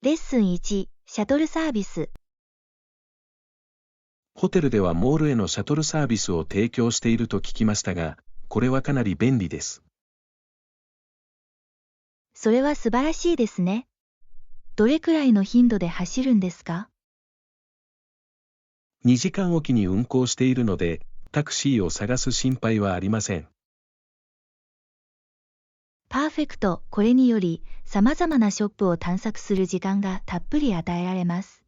レッスン1、シャトルサービス。ホテルではモールへのシャトルサービスを提供していると聞きましたが、これはかなり便利です。それは素晴らしいですね。どれくらいの頻度で走るんですか2時間おきに運行しているので、タクシーを探す心配はありません。パーフェクト。これにより、様々なショップを探索する時間がたっぷり与えられます。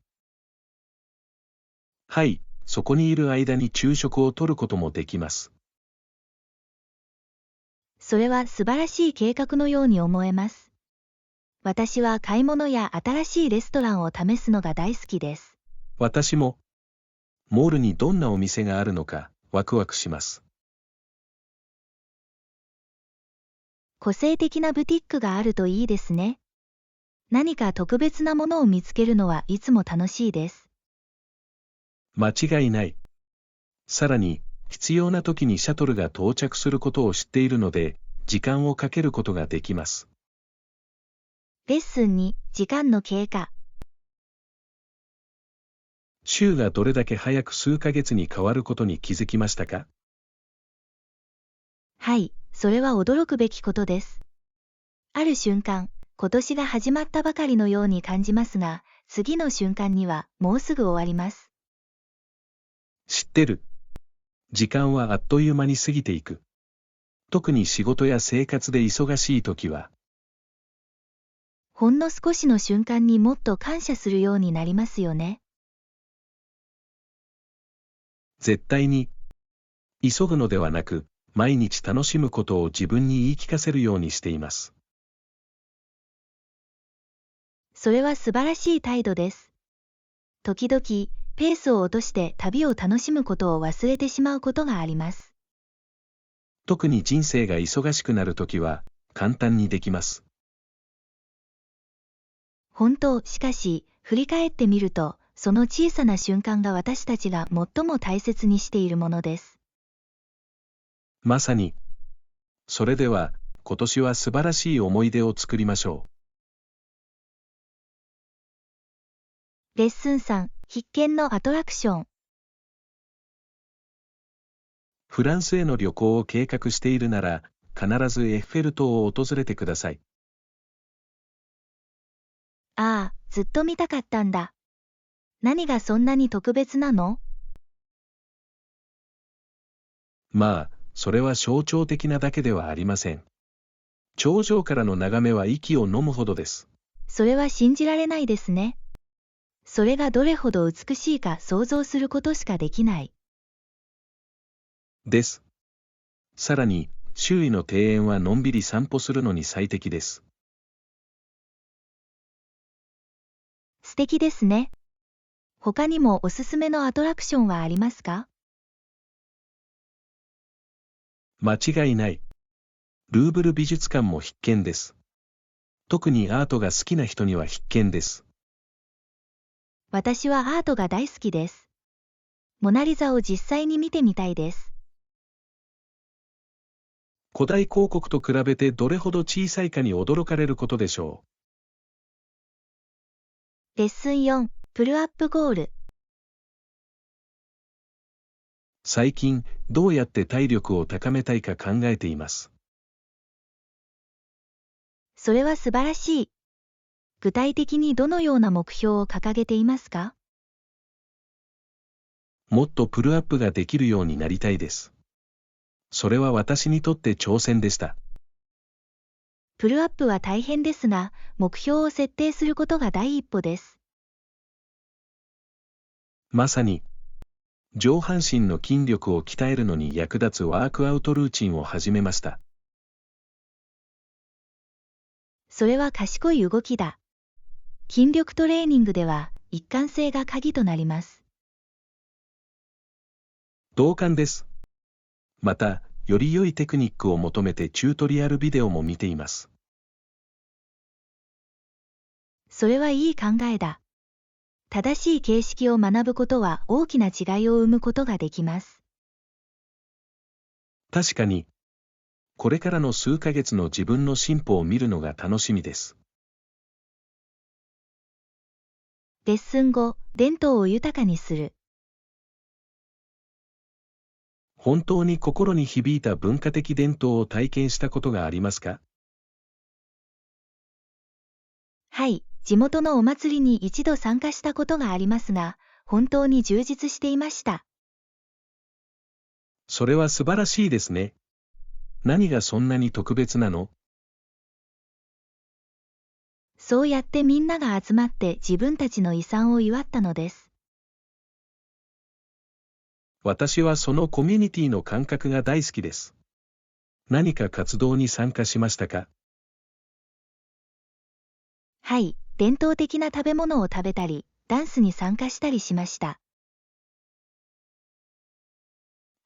はい、そこにいる間に昼食をとることもできます。それは素晴らしい計画のように思えます。私は買い物や新しいレストランを試すのが大好きです。私も、モールにどんなお店があるのか、ワクワクします。個性的なブティックがあるといいですね。何か特別なものを見つけるのはいつも楽しいです。間違いない。さらに、必要な時にシャトルが到着することを知っているので、時間をかけることができます。レッスン2、時間の経過。週がどれだけ早く数ヶ月に変わることに気づきましたか？はい、それは驚くべきことです。ある瞬間、今年が始まったばかりのように感じますが、次の瞬間にはもうすぐ終わります。知ってる。時間はあっという間に過ぎていく。特に仕事や生活で忙しい時は、ほんの少しの瞬間にもっと感謝するようになりますよね。絶対に、急ぐのではなく、毎日楽しむことを自分に言い聞かせるようにしています。それは素晴らしい態度です。時々、ペースを落として旅を楽しむことを忘れてしまうことがあります。特に人生が忙しくなるときは、簡単にできます。本当、しかし、振り返ってみると、その小さな瞬間が私たちが最も大切にしているものです。まさに。それでは、今年は素晴らしい思い出を作りましょレッスン3、必見のアトラクション。フランスへの旅行を計画しているなら、必ずエッフェル塔を訪れてください。ああ、ずっと見たかったんだ。何がそんなに特別なの？まあ、それは象徴的なだけではありません。頂上からの眺めは息を飲むほどです。それは信じられないですね。それがどれほど美しいか想像することしかできない。です。さらに、周囲の庭園はのんびり散歩するのに最適です。素敵ですね。他にもおすすめのアトラクションはありますか？間違いない。ルーブル美術館も必見です。特にアートが好きな人には必見です。私はアートが大好きです。モナリザを実際に見てみたいです。古代広告と比べてどれほど小さいかに驚かれることでしょレッスン4、プルアップゴール。う。最近、どうやって体力を高めたいか考えています。それは素晴らしい。具体的にどのような目標を掲げていますか？もっとプルアップができるようになりたいです。それは私にとって挑戦でした。プルアップは大変ですが、目標を設定することが第一歩です。まさに、上半身の筋力を鍛えるのに役立つワークアウトルーチンを始めました。それは賢い動きだ。筋力トレーニングでは一貫性が鍵となります。同感です。また、より良いテクニックを求めてチュートリアルビデオも見ています。それはいい考えだ。正しい形式を学ぶことは大きな違いを生むことができます。確かに、これからの数ヶ月の自分の進歩を見るのが楽しみです。レッスン後、伝統を豊かにする。本当に心に響いた文化的伝統を体験したことがありますか？はい、地元のお祭りに一度参加したことがありますが、本当に充実していました。それは素晴らしいですね。何がそんなに特別なの？そうやってみんなが集まって自分たちの遺産を祝ったのです。私はそのコミュニティの感覚が大好きです。何か活動に参加しましたか？はい、伝統的な食べ物を食べたり、ダンスに参加したりしました。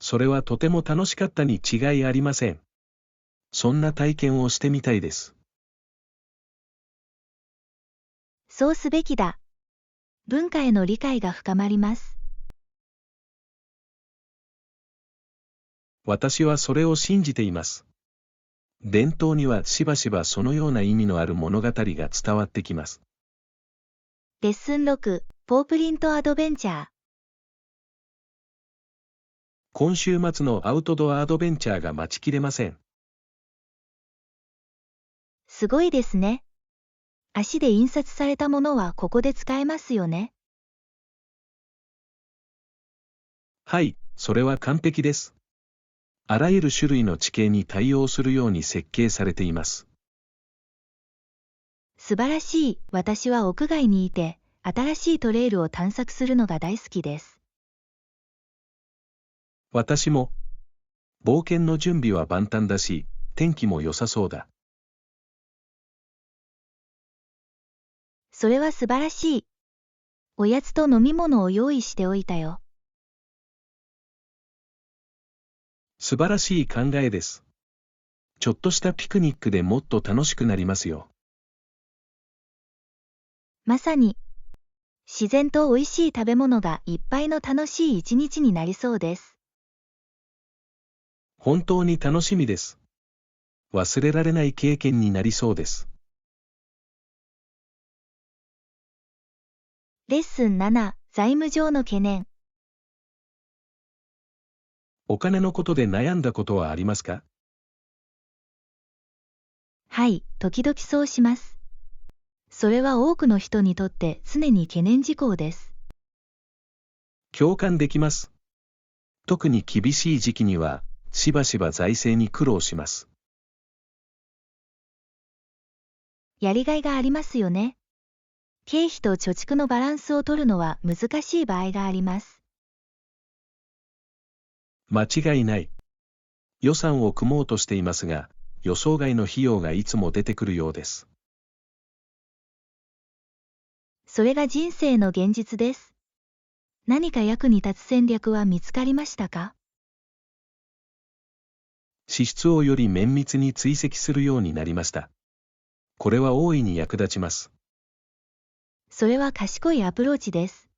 それはとても楽しかったに違いありません。そんな体験をしてみたいです。そうすべきだ。文化への理解が深まります。私はそれを信じています。伝統にはしばしばそのような意味のある物語が伝わってきます。レッスン6、ポープリントアドベンチャー。今週末のアウトドアアドベンチャーが待ちきれません。すごいですね。足で印刷されたものはここで使えますよね。はい、それは完璧です。あらゆる種類の地形に対応するように設計されています。素晴らしい。私は屋外にいて、新しいトレイルを探索するのが大好きです。私も、冒険の準備は万端だし、天気も良さそうだ。それは素晴らしい。おやつと飲み物を用意しておいたよ。素晴らしい考えです。ちょっとしたピクニックでもっと楽しくなりますよ。まさに、自然と美味しい食べ物がいっぱいの楽しい一日になりそうです。本当に楽しみです。忘れられない経験になりそうです。レッスン7、財務上の懸念。お金のことで悩んだことはありますか？はい、時々そうします。それは多くの人にとって常に懸念事項です。共感できます。特に厳しい時期には、しばしば財政に苦労します。やりがいがありますよね。経費と貯蓄のバランスを取るのは難しい場合があります。間違いない。予算を組もうとしていますが、予想外の費用がいつも出てくるようです。それが人生の現実です。何か役に立つ戦略は見つかりましたか？支出をより綿密に追跡するようになりました。これは大いに役立ちます。それは賢いアプローチです。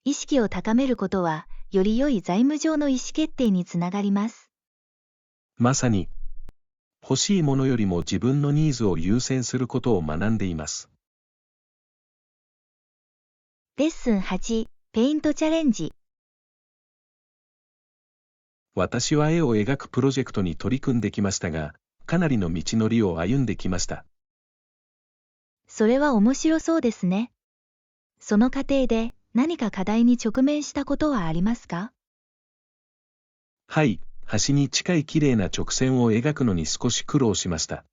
意識を高めることは、より良い財務上の意思決定につながります。まさに、欲しいものよりも自分のニーズを優先することを学んでいます。レッスン8、ペイントチャレンジ。私は絵を描くプロジェクトに取り組んできましたが、かなりの道のりを歩んできました。それは面白そうですね。その過程で何か課題に直面したことはありますか？はい、端に近い綺麗な直線を描くのに少し苦労しました。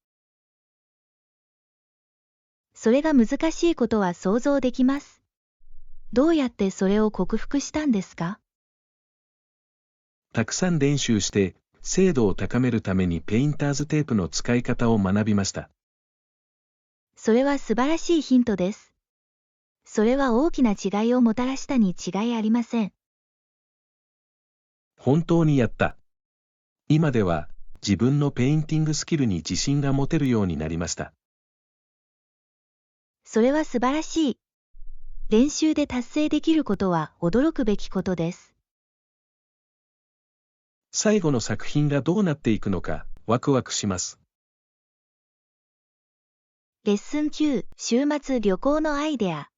それが難しいことは想像できます。どうやってそれを克服したんですか？たくさん練習して、精度を高めるためにペインターズテープの使い方を学びました。それは素晴らしいヒントです。それは大きな違いをもたらしたに違いありません。本当にやった。今では、自分のペインティングスキルに自信が持てるようになりました。それは素晴らしい。練習で達成できることは驚くべきことです。最後の作品がどうなっていくのか、ワクワクします。レッスン9、週末旅行のアイデア。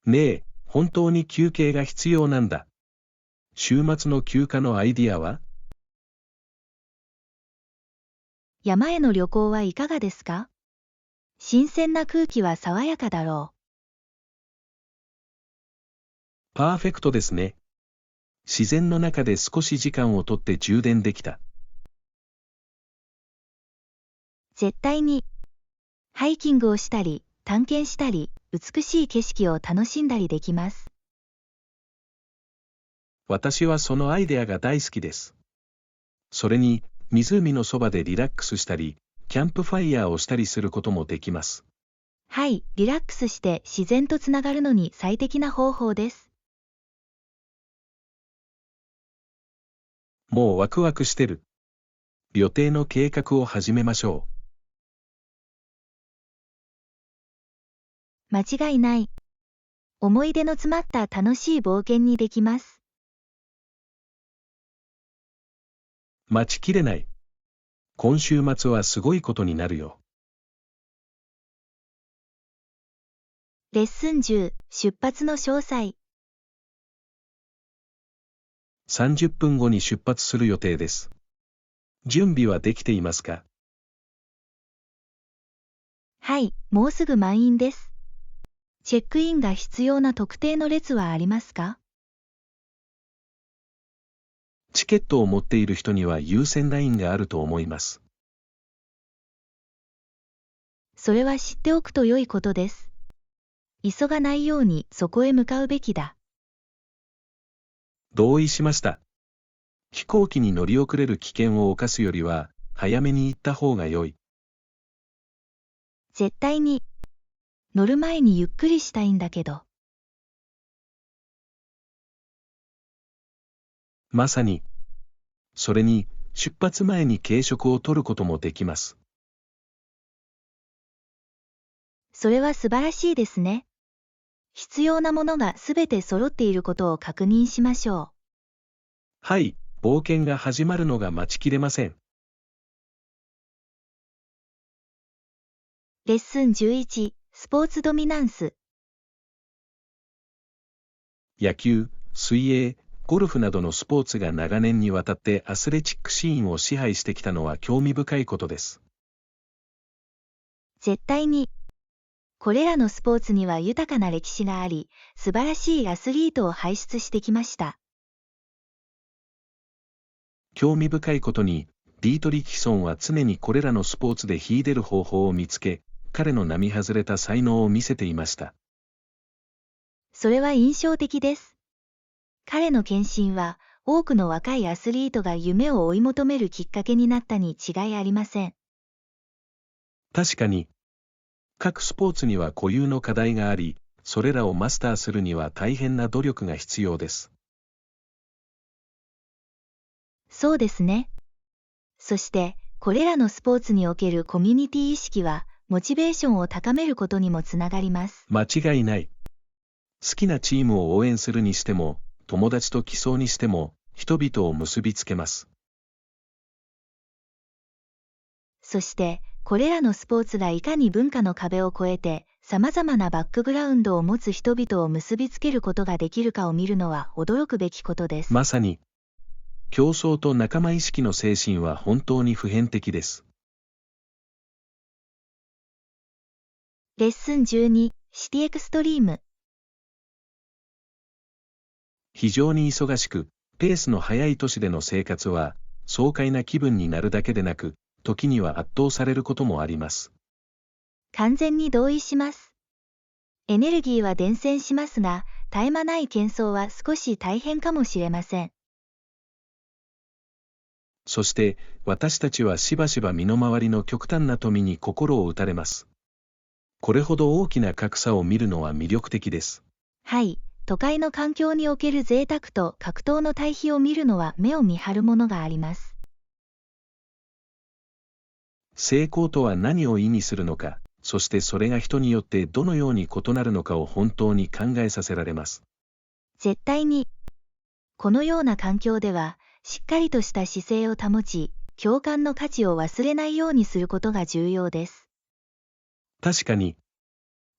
ねえ、本当に休憩が必要なんだ。週末の休暇のアイディアは？山への旅行はいかがですか？新鮮な空気は爽やかだろパーフェクトですね。自然の中で少し時間をとって充電できた。う。絶対に。ハイキングをしたり、探検したり、美しい景色を楽しんだりできます。私はそのアイデアが大好きです。それに、湖のそばでリラックスしたり、キャンプファイヤーをしたりすることもできます。はい、リラックスして自然とつながるのに最適な方法です。もうワクワクしてる。予定の計画を始めましょ間違いない。思い出の詰まった楽しい冒険にできます。う。待ちきれない。今週末はすごいことになるよ。レッスン10、出発の詳細。30分後に出発する予定です。準備はできていますか？はい、もうすぐ満員です。チェックインが必要な特定の列はありますか？チケットを持っている人には優先ラインがあると思います。それは知っておくと良いことです。急がないようにそこへ向かうべきだ。同意しました。飛行機に乗り遅れる危険を冒すよりは、早めに行った方が良い。絶対に。乗る前にゆっくりしたいんだけど。まさに。それに、出発前に軽食を取ることもできます。それは素晴らしいですね。必要なものがすべて揃っていることを確認しましょう。はい、冒険が始まるのが待ちきれません。レッスン11、スポーツドミナンス。野球、水泳、ゴルフなどのスポーツが長年にわたってアスレチックシーンを支配してきたのは興味深いことです。絶対に。これらのスポーツには豊かな歴史があり、素晴らしいアスリートを輩出してきました。興味深いことに、ディートリヒソンは常にこれらのスポーツで秀でる方法を見つけ、彼の並外れた才能を見せていました。それは印象的です。彼の献身は、多くの若いアスリートが夢を追い求めるきっかけになったに違いありません。確かに、各スポーツには固有の課題があり、それらをマスターするには大変な努力が必要です。そうですね。そして、これらのスポーツにおけるコミュニティ意識は、モチベーションを高めることにもつながります。間違いない。好きなチームを応援するにしても、友達と競うにしても、人々を結びつけます。そして、これらのスポーツがいかに文化の壁を越えて、様々なバックグラウンドを持つ人々を結びつけることができるかを見るのは驚くべきことです。まさに、競争と仲間意識の精神は本当に普遍的です。レッスン12、シティエクストリーム。非常に忙しく、ペースの速い都市での生活は、爽快な気分になるだけでなく、時には圧倒されることもあります。完全に同意します。エネルギーは伝染しますが、絶え間ない喧騒は少し大変かもしれません。そして、私たちはしばしば身の回りの極端な富に心を打たれます。これほど大きな格差を見るのは魅力的です。はい、都会の環境における贅沢と格闘の対比を見るのは目を見張るものがあります。成功とは何を意味するのか、そしてそれが人によってどのように異なるのかを本当に考えさせられます。絶対に。このような環境では、しっかりとした姿勢を保ち、共感の価値を忘れないようにすることが重要です。確かに、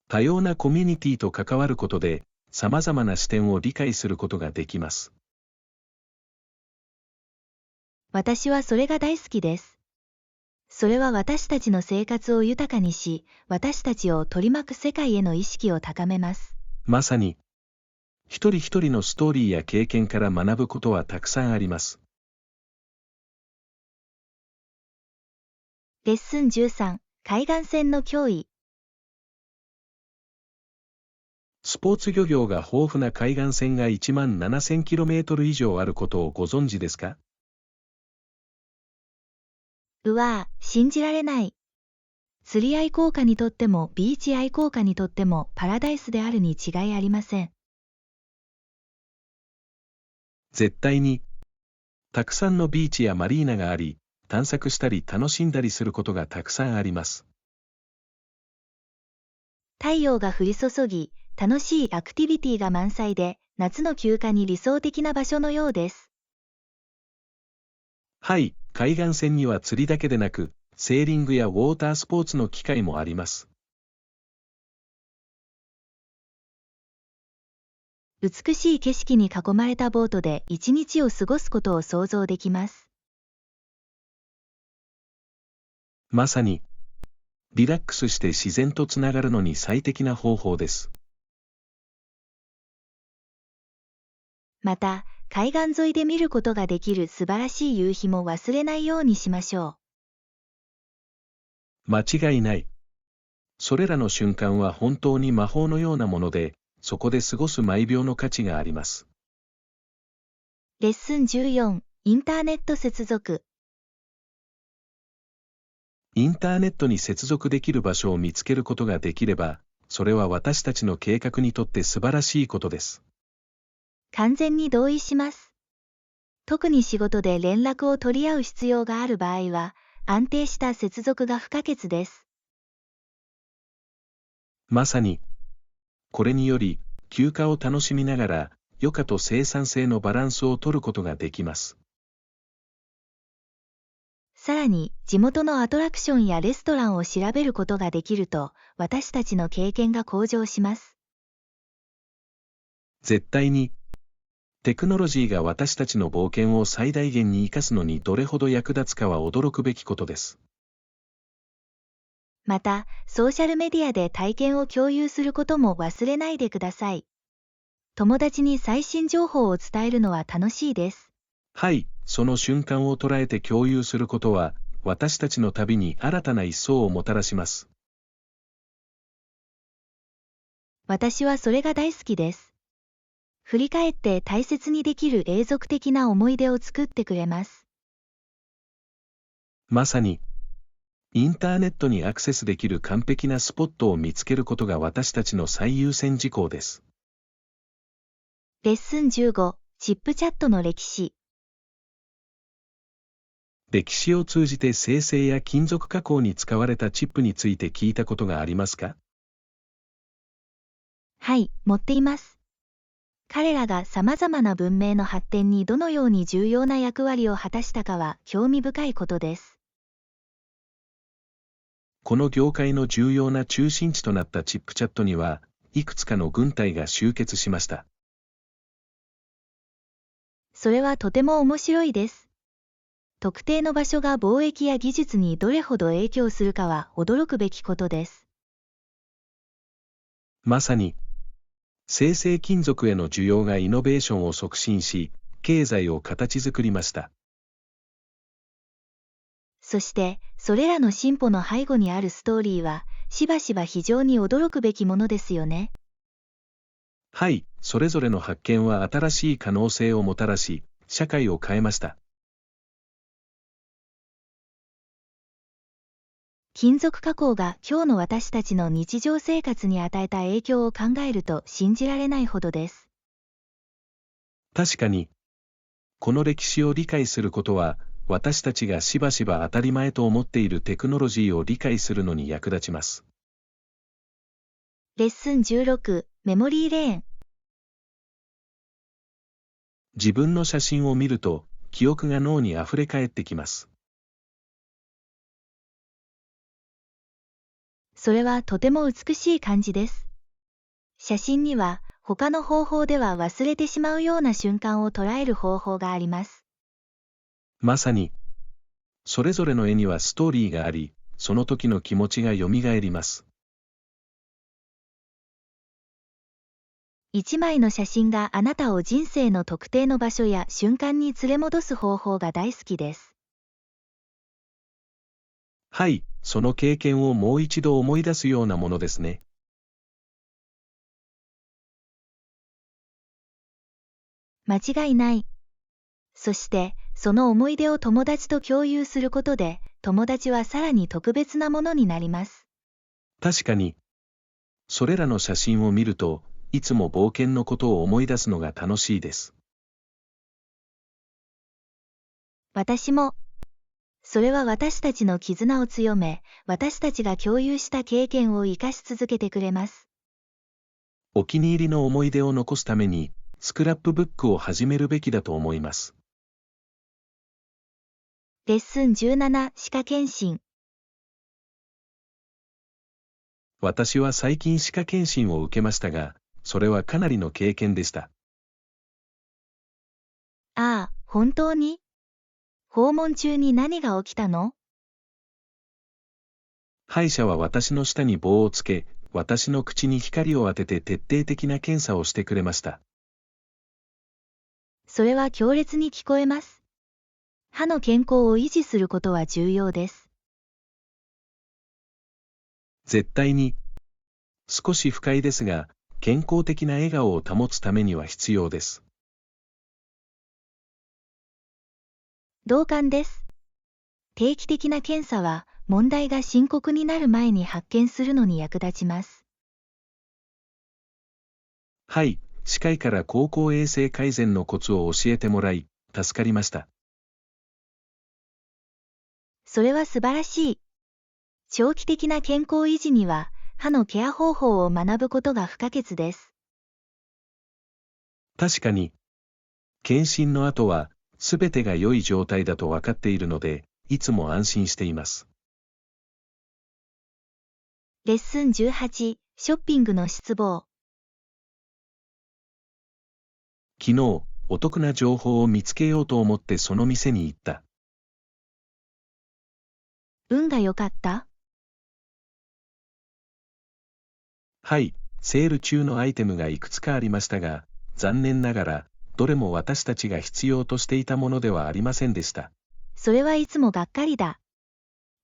多様なコミュニティと関わることで、様々な視点を理解することができます。私はそれが大好きです。それは私たちの生活を豊かにし、私たちを取り巻く世界への意識を高めます。まさに、一人一人のストーリーや経験から学ぶことはたくさんあります。レッスン13、海岸線の脅威。スポーツ漁業が豊富な海岸線が 17,000km 以上あることをご存知ですか？うわぁ、信じられない。釣り愛好家にとってもビーチ愛好家にとってもパラダイスであるに違いありません。絶対に、たくさんのビーチやマリーナがあり、探索したり楽しんだりすることがたくさんあります。太陽が降り注ぎ、楽しいアクティビティが満載で、夏の休暇に理想的な場所のようです。はい、海岸線には釣りだけでなく、セーリングやウォータースポーツの機会もあります。美しい景色に囲まれたボートで一日を過ごすことを想像できます。まさに、リラックスして自然とつながるのに最適な方法です。また、海岸沿いで見ることができる素晴らしい夕日も忘れないようにしましょ間違いない。それらの瞬間は本当に魔法のようなもので、そこで過ごす毎秒の価値があります。う。レッスン14、インターネット接続。インターネットに接続できる場所を見つけることができれば、それは私たちの計画にとって素晴らしいことです。完全に同意します。特に仕事で連絡を取り合う必要がある場合は、安定した接続が不可欠です。まさに、これにより、休暇を楽しみながら、余暇と生産性のバランスを取ることができます。さらに、地元のアトラクションやレストランを調べることができると、私たちの経験が向上します。絶対に、テクノロジーが私たちの冒険を最大限に生かすのにどれほど役立つかは驚くべきことです。また、ソーシャルメディアで体験を共有することも忘れないでください。友達に最新情報を伝えるのは楽しいです。はい、その瞬間を捉えて共有することは、私たちの旅に新たな一層をもたらします。私はそれが大好きです。振り返って大切にできる永続的な思い出を作ってくれます。まさに、インターネットにアクセスできる完璧なスポットを見つけることが私たちの最優先事項です。レッスン15、チップチャットの歴史。歴史を通じて生成や金属加工に使われたチップについて聞いたことがありますか？はい、持っています。彼らが様々な文明の発展にどのように重要な役割を果たしたかは興味深いことです。この業界の重要な中心地となったチップチャットには、いくつかの軍隊が集結しました。それはとても面白いです。特定の場所が貿易や技術にどれほど影響するかは驚くべきことです。まさに、生成金属への需要がイノベーションを促進し、経済を形作りました。そして、それらの進歩の背後にあるストーリーは、しばしば非常に驚くべきものですよね。はい、それぞれの発見は新しい可能性をもたらし、社会を変えました。金属加工が今日の私たちの日常生活に与えた影響を考えると信じられないほどです。確かに、この歴史を理解することは、私たちがしばしば当たり前と思っているテクノロジーを理解するのに役立ちます。レッスン16、メモリーレーン。自分の写真を見ると、記憶が脳にあふれ返ってきます。それはとても美しい感じです。写真には、他の方法では忘れてしまうような瞬間を捉える方法があります。まさに、それぞれの絵にはストーリーがあり、その時の気持ちがよみがえります。一枚の写真があなたを人生の特定の場所や瞬間に連れ戻す方法が大好きです。はい、その経験をもう一度思い出すようなものですね。間違いない。そして、その思い出を友達と共有することで、友達はさらに特別なものになります。確かに、それらの写真を見ると、いつも冒険のことを思い出すのが楽しいです。私も。それは私たちの絆を強め、私たちが共有した経験を生かし続けてくれます。お気に入りの思い出を残すために、スクラップブックを始めるべきだと思います。レッスン17、歯科検診。私は最近歯科検診を受けましたが、それはかなりの経験でした。ああ、本当に？訪問中に何が起きたの？歯医者は私の舌に棒をつけ、私の口に光を当てて徹底的な検査をしてくれました。それは強烈に聞こえます。歯の健康を維持することは重要です。絶対に、少し不快ですが、健康的な笑顔を保つためには必要です。同感です。定期的な検査は、問題が深刻になる前に発見するのに役立ちます。はい、歯科医から口腔衛生改善のコツを教えてもらい、助かりました。それは素晴らしい。長期的な健康維持には、歯のケア方法を学ぶことが不可欠です。確かに、検診の後は、すべてが良い状態だと分かっているので、いつも安心しています。レッスン18、ショッピングの失望。昨日、お得な情報を見つけようと思ってその店に行った。運が良かった？はい、セール中のアイテムがいくつかありましたが、残念ながら、どれも私たちが必要としていたものではありませんでした。それはいつもがっかりだ。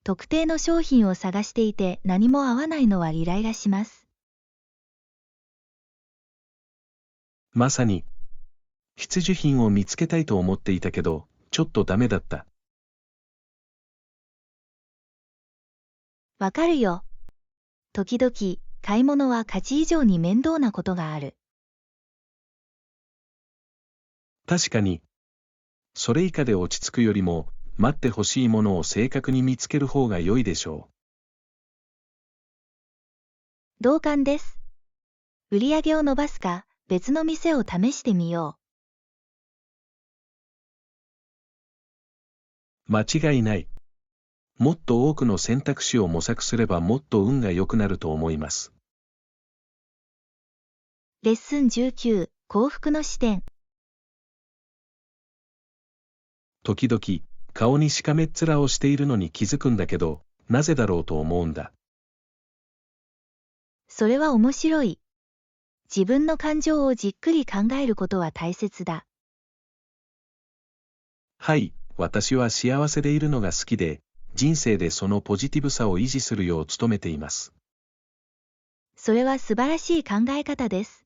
特定の商品を探していて何も合わないのはイライラします。まさに、必需品を見つけたいと思っていたけど、ちょっとダメだった。わかるよ。時々、買い物は価値以上に面倒なことがある。確かに、それ以下で落ち着くよりも、待ってほしいものを正確に見つける方が良いでしょ同感です。売り上げを伸ばすか、別の店を試してみよう。間違いない。もっと多くの選択肢を模索すればもっと運が良くなると思います。レッスン19、幸福の視点。時々、顔にしかめっ面をしているのに気づくんだけど、なぜだろうと思うんだ。それは面白い。自分の感情をじっくり考えることは大切だ。はい、私は幸せでいるのが好きで、人生でそのポジティブさを維持するよう努めています。それは素晴らしい考え方です。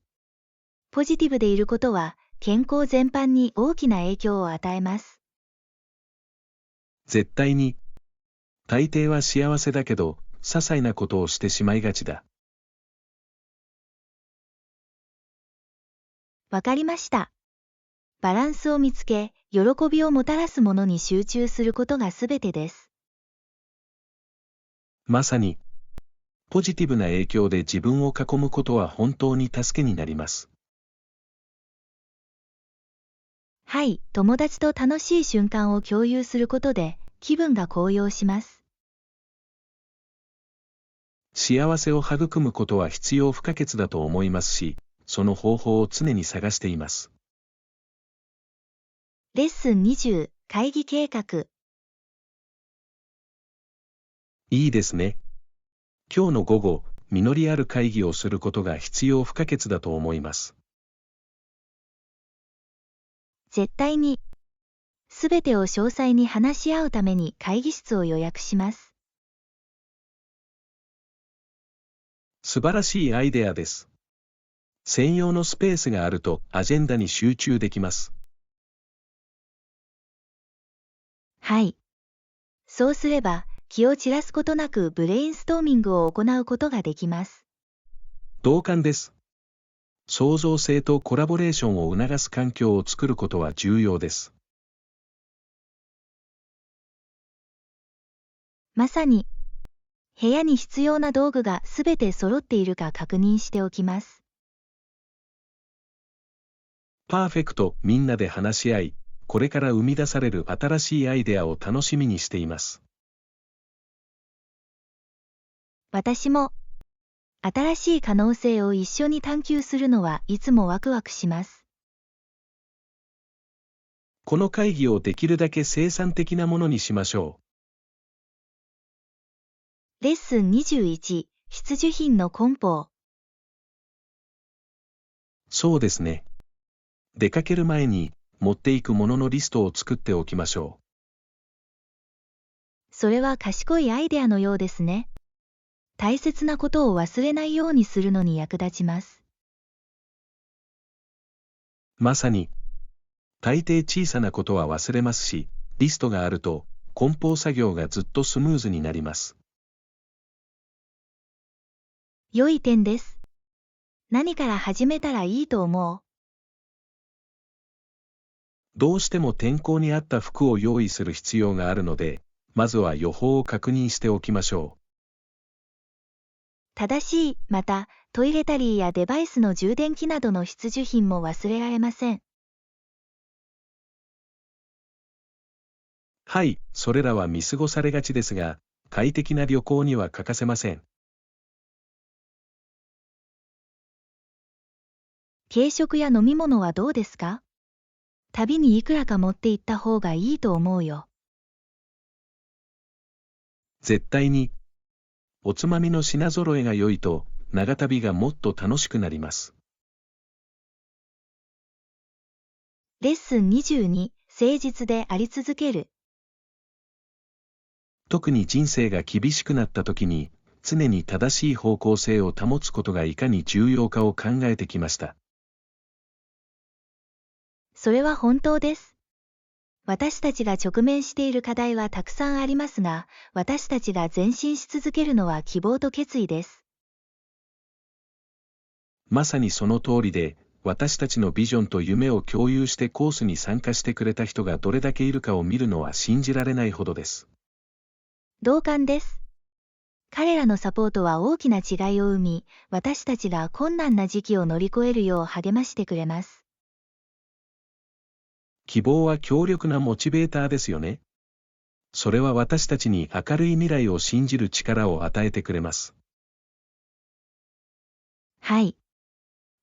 ポジティブでいることは、健康全般に大きな影響を与えます。絶対に。大抵は幸せだけど、些細なことをしてしまいがちだ。わかりました。バランスを見つけ、喜びをもたらすものに集中することがすべてです。まさに、ポジティブな影響で自分を囲むことは本当に助けになります。はい、友達と楽しい瞬間を共有することで、気分が高揚します。幸せを育むことは必要不可欠だと思いますし、その方法を常に探しています。レッスン20、会議計画。いいですね。今日の午後、実りある会議をすることが必要不可欠だと思います。絶対に。すべてを詳細に話し合うために会議室を予約します。素晴らしいアイデアです。専用のスペースがあるとアジェンダに集中できます。はい。そうすれば、気を散らすことなくブレインストーミングを行うことができます。同感です。創造性とコラボレーションを促す環境を作ることは重要です。まさに、部屋に必要な道具がすべて揃っているか確認しておきます。パーフェクト、みんなで話し合い、これから生み出される新しいアイデアを楽しみにしています。私も、新しい可能性を一緒に探求するのはいつもワクワクします。この会議をできるだけ生産的なものにしましょレッスン21、必需品の梱包。そうですね。出かける前に持っていくもののリストを作っておきましょそれは賢いアイデアのようですね。大切なことを忘れないようにするのに役立ちます。う。まさに、大抵小さなことは忘れますし、リストがあると梱包作業がずっとスムーズになります。良い点です。何から始めたらいいと思う？どうしても天候に合った服を用意する必要があるので、まずは予報を確認しておきましょ正しい、また、トイレタリーやデバイスの充電器などの必需品も忘れられません。はい、それらは見過ごされがちですが、快適な旅行には欠かせません。軽食や飲み物はどうですか？旅にいくらか持って行った方がいいと思うよ。絶対に、おつまみの品揃えが良いと、長旅がもっと楽しくなります。レッスン22、誠実であり続ける。特に人生が厳しくなった時に、常に正しい方向性を保つことがいかに重要かを考えてきました。それは本当です。私たちが直面している課題はたくさんありますが、私たちが前進し続けるのは希望と決意です。まさにその通りで、私たちのビジョンと夢を共有してコースに参加してくれた人がどれだけいるかを見るのは信じられないほどです。同感です。彼らのサポートは大きな違いを生み、私たちが困難な時期を乗り越えるよう励ましてくれます。希望は強力なモチベーターですよね。それは私たちに明るい未来を信じる力を与えてくれます。はい。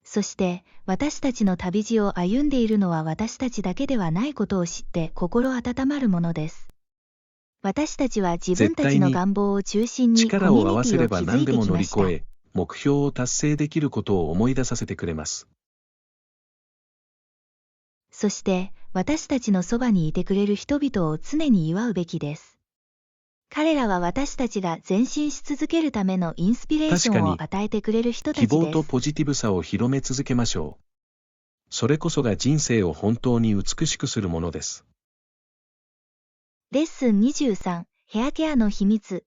そして、私たちの旅路を歩んでいるのは私たちだけではないことを知って心温まるものです。私たちは自分たちの願望を中心にコミ力を合ュニティをわせれば築いて何でも乗りきました。越え、目標を達成できることを思い出させてくれます。そして、私たちのそばにいてくれる人々を常に祝うべきです。彼らは私たちが前進し続けるためのインスピレーションを与えてくれる人たちです。希望とポジティブさを広め続けましょう。それこそが人生を本当に美しくするものです。レッスン23、ヘアケアの秘密。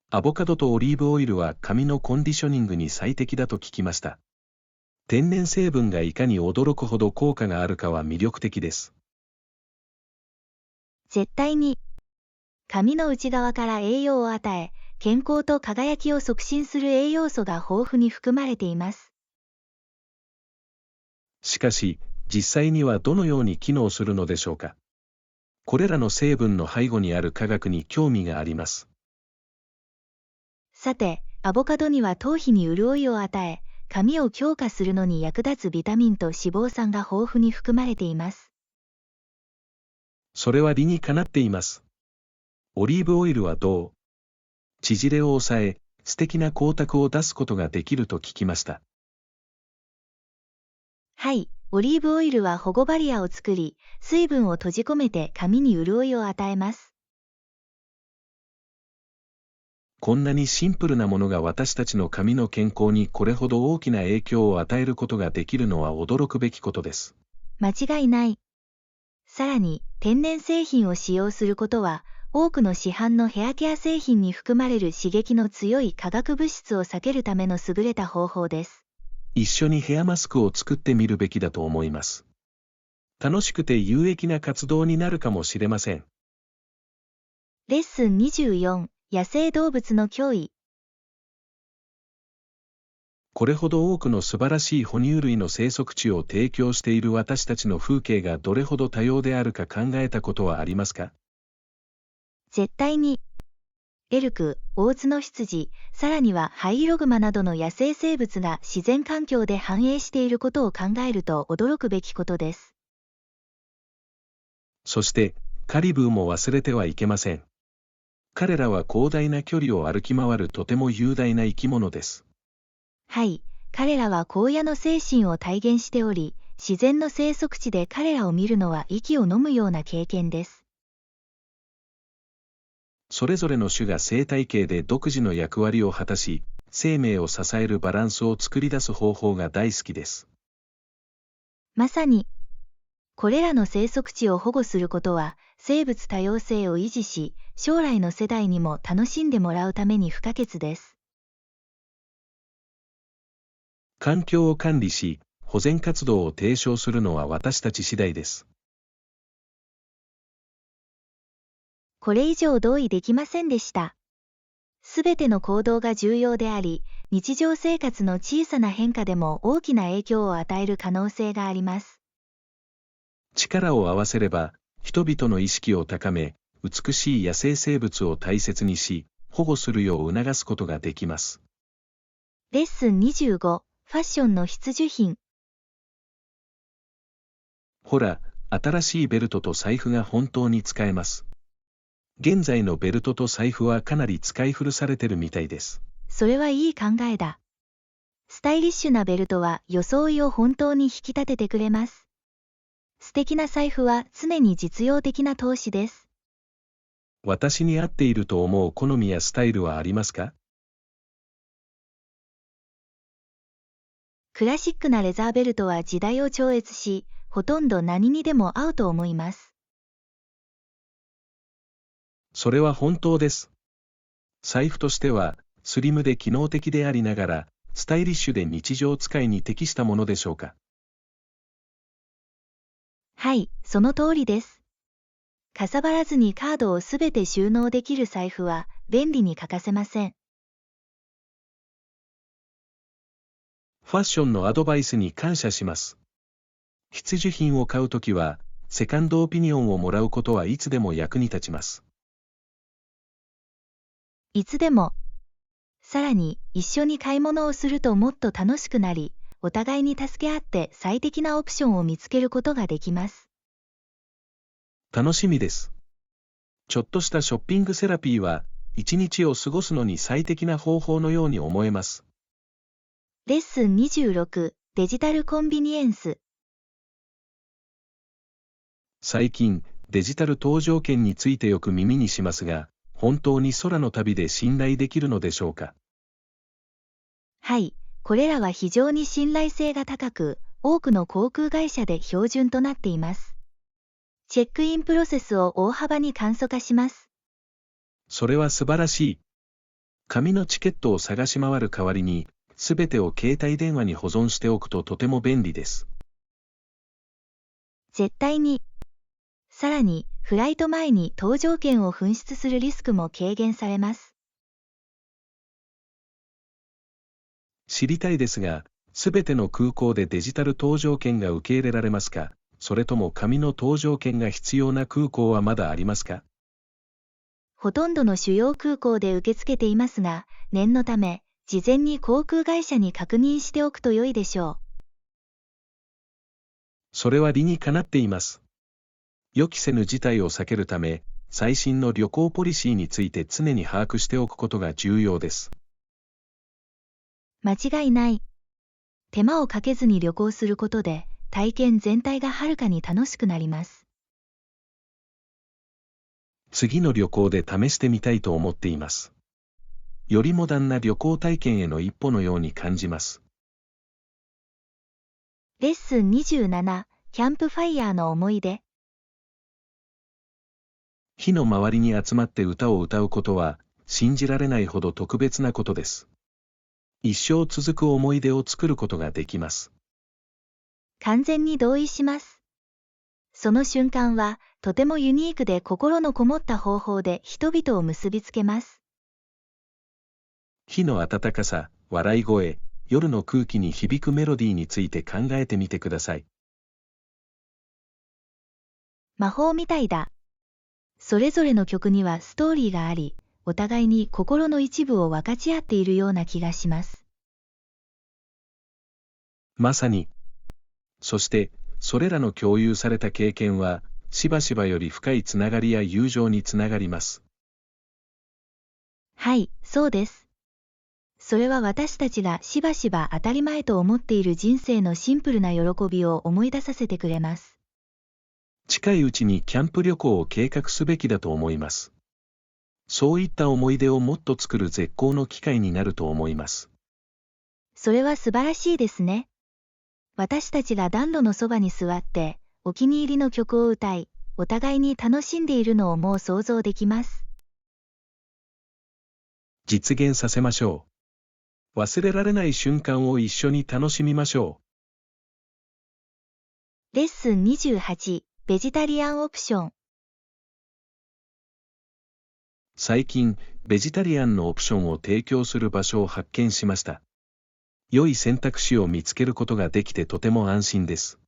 アボカドとオリーブオイルは髪のコンディショニングに最適だと聞きました。天然成分がいかに驚くほど効果があるかは魅力的です。絶対に。髪の内側から栄養を与え、健康と輝きを促進する栄養素が豊富に含まれています。しかし、実際にはどのように機能するのでしょうか。これらの成分の背後にある科学に興味があります。さて、アボカドには頭皮に潤いを与え、髪を強化するのに役立つビタミンと脂肪酸が豊富に含まれています。それは理にかなっています。オリーブオイルはどう？縮れを抑え、素敵な光沢を出すことができると聞きました。はい、オリーブオイルは保護バリアを作り、水分を閉じ込めて髪に潤いを与えます。こんなにシンプルなものが私たちの髪の健康にこれほど大きな影響を与えることができるのは驚くべきことです。間違いない。さらに、天然製品を使用することは、多くの市販のヘアケア製品に含まれる刺激の強い化学物質を避けるための優れた方法です。一緒にヘアマスクを作ってみるべきだと思います。楽しくて有益な活動になるかもしれません。レッスン24、野生動物の脅威。これほど多くの素晴らしい哺乳類の生息地を提供している私たちの風景がどれほど多様であるか考えたことはありますか？絶対に。エルク、オオツノヒツジ、さらにはハイイログマなどの野生生物が自然環境で繁栄していることを考えると驚くべきことです。そして、カリブーも忘れてはいけません。彼らは広大な距離を歩き回るとても雄大な生き物です。はい、彼らは荒野の精神を体現しており、自然の生息地で彼らを見るのは息を飲むような経験です。それぞれの種が生態系で独自の役割を果たし、生命を支えるバランスを作り出す方法が大好きです。まさに、これらの生息地を保護することは、生物多様性を維持し、将来の世代にも楽しんでもらうために不可欠です。環境を管理し、保全活動を提唱するのは私たち次第です。これ以上同意できませんでした。すべての行動が重要であり、日常生活の小さな変化でも大きな影響を与える可能性があります。力を合わせれば、人々の意識を高め、美しい野生生物を大切にし、保護するよう促すことができます。レッスン25、ファッションの必需品。ほら、新しいベルトと財布が本当に使えます。現在のベルトと財布はかなり使い古されてるみたいです。それはいい考えだ。スタイリッシュなベルトは装いを本当に引き立ててくれます。素敵な財布は常に実用的な投資です。私に合っていると思う好みやスタイルはありますか？クラシックなレザーベルトは時代を超越し、ほとんど何にでも合うと思います。それは本当です。財布としては、スリムで機能的でありながら、スタイリッシュで日常使いに適したものでしょうか？はい、その通りです。かさばらずにカードをすべて収納できる財布は便利に欠かせません。ファッションのアドバイスに感謝します。必需品を買うときは、セカンドオピニオンをもらうことはいつでも役に立ちます。いつでも。さらに、一緒に買い物をするともっと楽しくなり、お互いに助け合って最適なオプションを見つけることができます。楽しみです。ちょっとしたショッピングセラピーは、一日を過ごすのに最適な方法のように思えます。レッスン26、デジタルコンビニエンス。最近、デジタル搭乗券についてよく耳にしますが、本当に空の旅で信頼できるのでしょうか？はい、これらは非常に信頼性が高く、多くの航空会社で標準となっています。チェックインプロセスを大幅に簡素化します。それは素晴らしい。紙のチケットを探し回る代わりに、すべてを携帯電話に保存しておくととても便利です。絶対に。さらに、フライト前に搭乗券を紛失するリスクも軽減されます。知りたいですが、すべての空港でデジタル搭乗券が受け入れられますか？それとも紙の搭乗券が必要な空港はまだありますか？ほとんどの主要空港で受け付けていますが、念のため、事前に航空会社に確認しておくと良いでしょう。それは理にかなっています。予期せぬ事態を避けるため、最新の旅行ポリシーについて常に把握しておくことが重要です。間違いない。手間をかけずに旅行することで、体験全体がはるかに楽しくなります。次の旅行で試してみたいと思っています。よりモダンな旅行体験への一歩のように感じます。レッスン27、キャンプファイヤーの思い出。火の周りに集まって歌を歌うことは、信じられないほど特別なことです。一生続く思い出を作ることができます。完全に同意します。その瞬間は、とてもユニークで心のこもった方法で人々を結びつけます。火の温かさ、笑い声、夜の空気に響くメロディーについて考えてみてください。魔法みたいだ。それぞれの曲にはストーリーがあり、お互いに心の一部を分かち合っているような気がします。まさに。そして、それらの共有された経験は、しばしばより深いつながりや友情につながります。はい、そうです。それは私たちがしばしば当たり前と思っている人生のシンプルな喜びを思い出させてくれます。近いうちにキャンプ旅行を計画すべきだと思います。そういった思い出をもっと作る絶好の機会になると思います。それは素晴らしいですね。私たちが暖炉のそばに座って、お気に入りの曲を歌い、お互いに楽しんでいるのをもう想像できます。実現させましょう。忘れられない瞬間を一緒に楽しみましょう。レッスン28、ベジタリアンオプション。最近、ベジタリアンのオプションを提供する場所を発見しました。良い選択肢を見つけることができてとても安心です。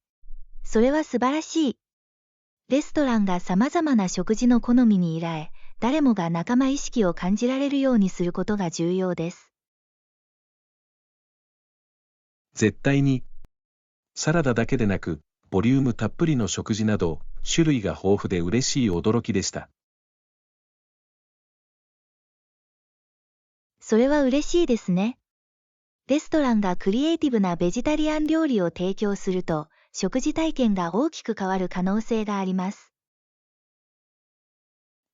それは素晴らしい。レストランが様々な食事の好みに依頼、誰もが仲間意識を感じられるようにすることが重要です。絶対に。サラダだけでなく、ボリュームたっぷりの食事など、種類が豊富で嬉しい驚きでした。それは嬉しいですね。レストランがクリエイティブなベジタリアン料理を提供すると、食事体験が大きく変わる可能性があります。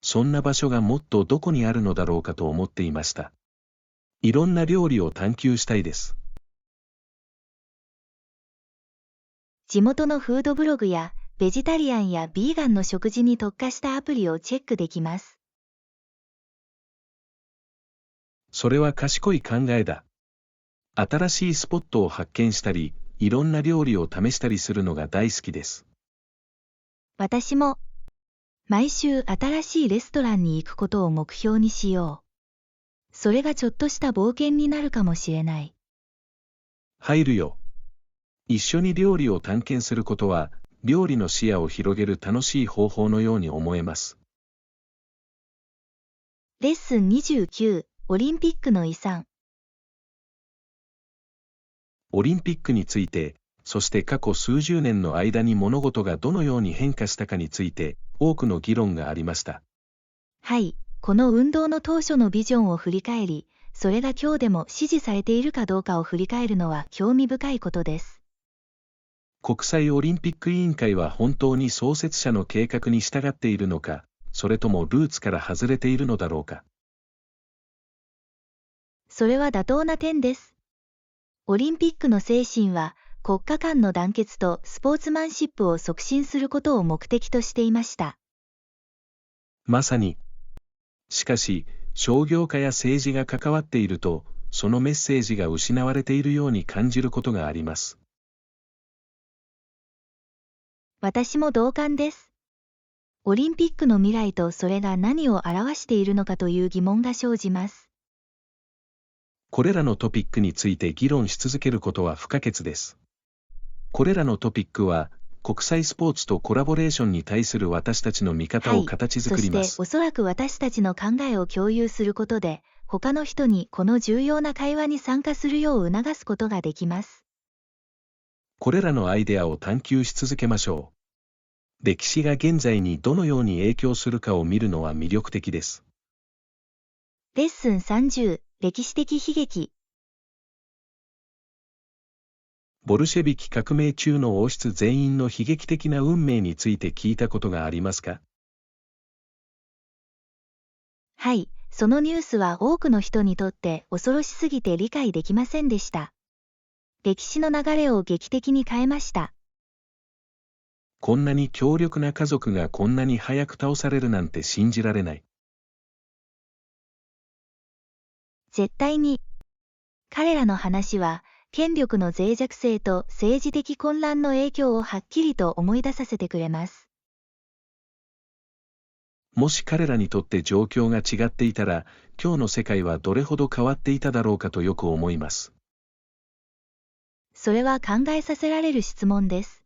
そんな場所がもっとどこにあるのだろうかと思っていました。いろんな料理を探求したいです。地元のフードブログや、ベジタリアンやビーガンの食事に特化したアプリをチェックできます。それは賢い考えだ。新しいスポットを発見したり、いろんな料理を試したりするのが大好きです。私も、毎週新しいレストランに行くことを目標にしよう。それがちょっとした冒険になるかもしれない。入るよ。一緒に料理を探検することは、料理の視野を広げる楽しい方法のように思えます。レッスン29、オリンピックの遺産。オリンピックについて、そして過去数十年の間に物事がどのように変化したかについて、多くの議論がありました。はい、この運動の当初のビジョンを振り返り、それが今日でも支持されているかどうかを振り返るのは興味深いことです。国際オリンピック委員会は本当に創設者の計画に従っているのか、それともルーツから外れているのだろうか。それは妥当な点です。オリンピックの精神は、国家間の団結とスポーツマンシップを促進することを目的としていました。まさに。しかし、商業化や政治が関わっていると、そのメッセージが失われているように感じることがあります。私も同感です。オリンピックの未来とそれが何を表しているのかという疑問が生じます。これらのトピックについて議論し続けることは不可欠です。これらのトピックは、国際スポーツとコラボレーションに対する私たちの見方を形作ります。そしておそらく私たちの考えを共有することで、他の人にこの重要な会話に参加するよう促すことができます。これらのアイデアを探求し続けましょう。歴史が現在にどのように影響するかを見るのは魅力的です。レッスン30、歴史的悲劇。ボルシェビキ革命中の王室全員の悲劇的な運命について聞いたことがありますか？はい、そのニュースは多くの人にとって恐ろしすぎて理解できませんでした。歴史の流れを劇的に変えました。こんなに強力な家族がこんなに早く倒されるなんて信じられない。絶対に。彼らの話は、権力の脆弱性と政治的混乱の影響をはっきりと思い出させてくれます。もし彼らにとって状況が違っていたら、今日の世界はどれほど変わっていただろうかとよく思います。それは考えさせられる質問です。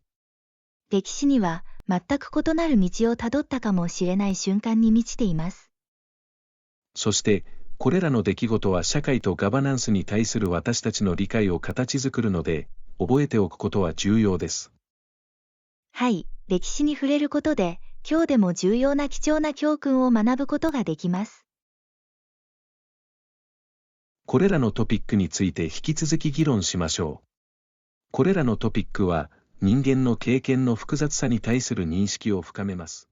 歴史には全く異なる道をたどったかもしれない瞬間に満ちています。そして、これらの出来事は社会とガバナンスに対する私たちの理解を形作るので、覚えておくことは重要です。はい、歴史に触れることで、今日でも重要な貴重な教訓を学ぶことができます。これらのトピックについて引き続き議論しましょう。これらのトピックは、人間の経験の複雑さに対する認識を深めます。